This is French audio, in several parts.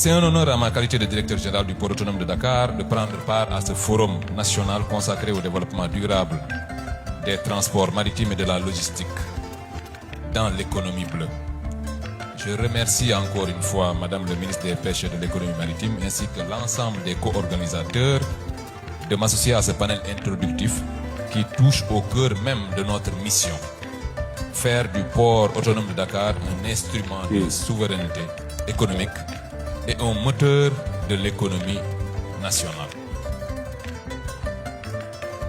C'est un honneur à ma qualité de directeur général du port autonome de Dakar de prendre part à ce forum national consacré au développement durable des transports maritimes et de la logistique dans l'économie bleue. Je remercie encore une fois Madame le ministre des Pêches et de l'économie maritime ainsi que l'ensemble des co-organisateurs de m'associer à ce panel introductif qui touche au cœur même de notre mission. Faire du port autonome de Dakar un instrument de souveraineté économique et un moteur de l'économie nationale.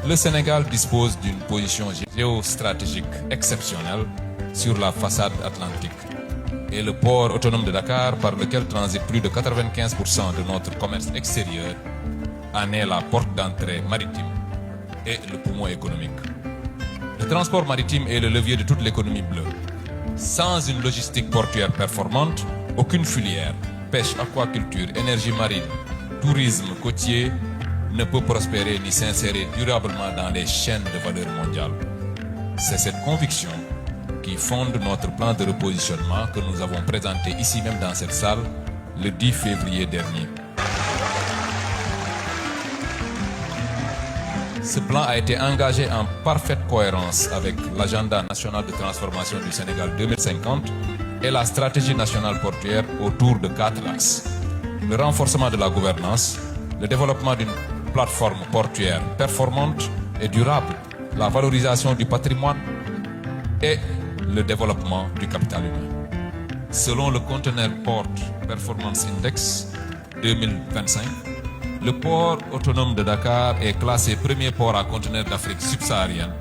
Le Sénégal dispose d'une position géostratégique exceptionnelle sur la façade atlantique et le port autonome de Dakar, par lequel transite plus de 95% de notre commerce extérieur, en est la porte d'entrée maritime et le poumon économique. Le transport maritime est le levier de toute l'économie bleue. Sans une logistique portuaire performante, aucune filière, pêche, aquaculture, énergie marine, tourisme côtier ne peut prospérer ni s'insérer durablement dans les chaînes de valeur mondiale. C'est cette conviction qui fonde notre plan de repositionnement que nous avons présenté ici même dans cette salle le 10 février dernier. Ce plan a été engagé en parfaite cohérence avec l'agenda national de transformation du Sénégal 2050 et la stratégie nationale portuaire autour de 4 axes. Le renforcement de la gouvernance, le développement d'une plateforme portuaire performante et durable, la valorisation du patrimoine et le développement du capital humain. Selon le Container Port Performance Index 2025, le port autonome de Dakar est classé premier port à conteneurs d'Afrique subsaharienne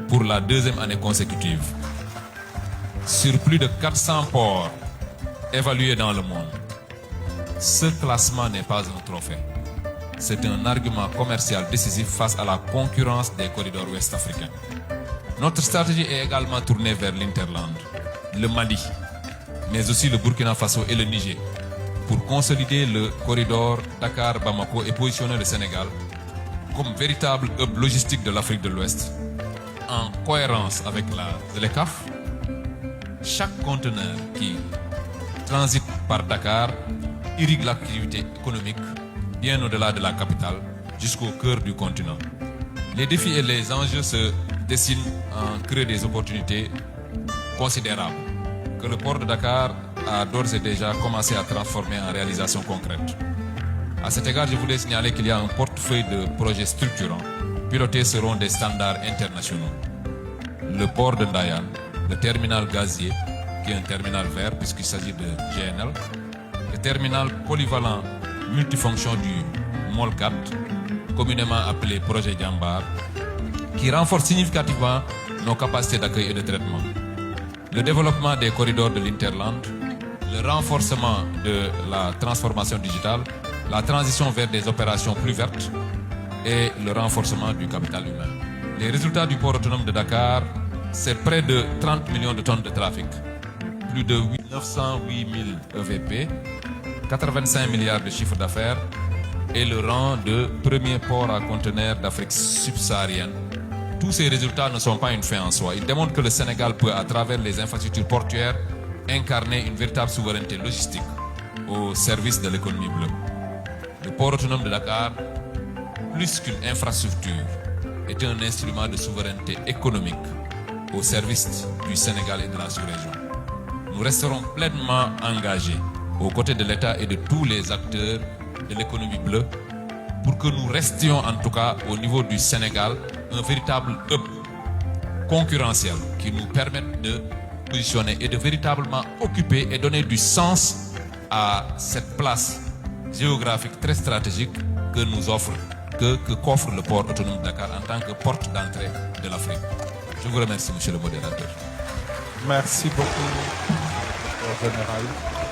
pour la 2e année consécutive. Sur plus de 400 ports évalués dans le monde, ce classement n'est pas un trophée. C'est un argument commercial décisif face à la concurrence des corridors ouest-africains. Notre stratégie est également tournée vers l'Interland, le Mali, mais aussi le Burkina Faso et le Niger, pour consolider le corridor Dakar-Bamako et positionner le Sénégal comme véritable hub logistique de l'Afrique de l'Ouest. En cohérence avec la ZLECAf, chaque conteneur qui transite par Dakar irrigue l'activité économique bien au-delà de la capitale jusqu'au cœur du continent. Les défis et les enjeux se dessinent en creux des opportunités considérables que le port de Dakar a d'ores et déjà commencé à transformer en réalisation concrète. À cet égard, je voulais signaler qu'il y a un portefeuille de projets structurants pilotés selon des standards internationaux. Le port de Ndayane, le terminal gazier, qui est un terminal vert puisqu'il s'agit de GNL, le terminal polyvalent multifonction du MOL4, communément appelé projet Djambar, qui renforce significativement nos capacités d'accueil et de traitement. Le développement des corridors de l'Interland, le renforcement de la transformation digitale, la transition vers des opérations plus vertes et le renforcement du capital humain. Les résultats du port autonome de Dakar, c'est près de 30 millions de tonnes de trafic, plus de 908 000 EVP, 85 milliards de chiffre d'affaires et le rang de premier port à conteneurs d'Afrique subsaharienne. Tous ces résultats ne sont pas une fin en soi. Ils démontrent que le Sénégal peut, à travers les infrastructures portuaires, incarner une véritable souveraineté logistique au service de l'économie bleue. Le port autonome de Dakar, plus qu'une infrastructure, est un instrument de souveraineté économique au service du Sénégal et de la sous-région. Nous resterons pleinement engagés aux côtés de l'État et de tous les acteurs de l'économie bleue pour que nous restions en tout cas au niveau du Sénégal un véritable hub concurrentiel qui nous permette de positionner et de véritablement occuper et donner du sens à cette place géographique très stratégique que nous offre, qu'offre le port autonome de Dakar en tant que porte d'entrée de l'Afrique. Je vous remercie, monsieur le modérateur. Merci beaucoup, au général.